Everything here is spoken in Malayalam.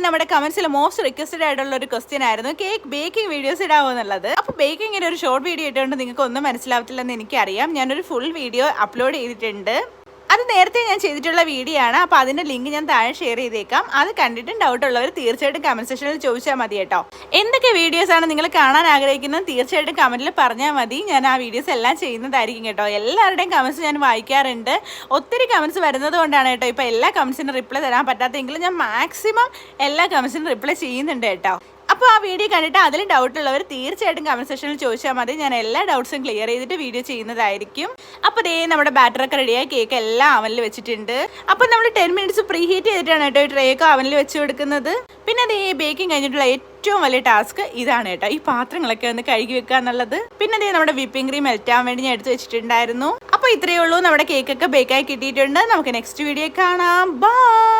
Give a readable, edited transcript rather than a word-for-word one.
നമ്മുടെ കമന്റ്സിൽ മോസ്റ്റ് റിക്വസ്റ്റഡ് ആയിട്ടുള്ള ഒരു ക്വസ്റ്റ്യൻ ആയിരുന്നു കേക്ക് ബേക്കിംഗ് വീഡിയോസ് ഇടാവോ എന്നുള്ളത്. അപ്പോൾ ബേക്കിങ്ങിന് ഒരു ഷോർട്ട് വീഡിയോ ഇട്ടുകൊണ്ട് നിങ്ങൾക്ക് ഒന്നും മനസ്സിലാവത്തില്ലെന്ന് എനിക്കറിയാം. ഞാനൊരു ഫുൾ വീഡിയോ അപ്ലോഡ് ചെയ്തിട്ടുണ്ട്. അത് നേരത്തെ ഞാൻ ചെയ്തിട്ടുള്ള വീഡിയോ ആണ്. അപ്പോൾ അതിൻ്റെ ലിങ്ക് ഞാൻ താഴെ ഷെയർ ചെയ്തേക്കാം. അത് കണ്ടിട്ടും ഡൗട്ട് ഉള്ളവർ തീർച്ചയായിട്ടും കമന്റ് സെക്ഷനിൽ ചോദിച്ചാൽ മതി കേട്ടോ. എന്തൊക്കെ വീഡിയോസ് ആണ് നിങ്ങൾ കാണാൻ ആഗ്രഹിക്കുന്നത് തീർച്ചയായിട്ടും കമന്റിൽ പറഞ്ഞാൽ മതി. ഞാൻ ആ വീഡിയോസ് എല്ലാം ചെയ്യുന്നതായിരിക്കും കേട്ടോ. എല്ലാവരുടെയും കമന്റ്സ് ഞാൻ വായിക്കാറുണ്ട്. ഒത്തിരി കമന്റ്സ് വരുന്നത് കൊണ്ടാണ് കേട്ടോ ഇപ്പോൾ എല്ലാ കമന്റ്സിനും റിപ്ലൈ തരാൻ പറ്റാത്തെങ്കിലും ഞാൻ മാക്സിമം എല്ലാ കമന്റ്സിനും റിപ്ലൈ ചെയ്യുന്നുണ്ട് കേട്ടോ. അപ്പോൾ ആ വീഡിയോ കണ്ടിട്ട് അതിൽ ഡൗട്ട് ഉള്ളവർ തീർച്ചയായിട്ടും കമന്റ് സെക്ഷനിൽ ചോദിച്ചാൽ മതി. ഞാൻ എല്ലാ ഡൗട്ട്സും ക്ലിയർ ചെയ്തിട്ട് വീഡിയോ ചെയ്യുന്നതായിരിക്കും. അപ്പോൾ ദേ നമ്മുടെ ബാറ്ററൊക്കെ റെഡിയായി കേക്ക് എല്ലാം അവനിൽ വെച്ചിട്ടുണ്ട്. അപ്പോൾ നമ്മൾ 10 മിനിറ്റ്സ് പ്രീ ഹീറ്റ് ചെയ്തിട്ടാണ് കേട്ടോ ഈ ട്രേയൊക്കെ അവനിൽ വെച്ച് കൊടുക്കുന്നത്. പിന്നെ അതേ ബേക്കിംഗ് കഴിഞ്ഞിട്ടുള്ള ഏറ്റവും വലിയ ടാസ്ക് ഇതാണ് കേട്ടോ, ഈ പാത്രങ്ങളൊക്കെ ഒന്ന് കഴുകി വെക്കുക എന്നുള്ളത്. പിന്നെ അതേ നമ്മുടെ വിപ്പിംഗ് ക്രീം മെൽറ്റാൻ വേണ്ടി ഞാൻ എടുത്ത് വെച്ചിട്ടുണ്ടായിരുന്നു. അപ്പോൾ ഇത്രയേ ഉള്ളൂ, നമ്മുടെ കേക്കൊക്കെ ബേക്കായി കിട്ടിയിട്ടുണ്ട്. നമുക്ക് നെക്സ്റ്റ് വീഡിയോ കാണാം. ബൈ.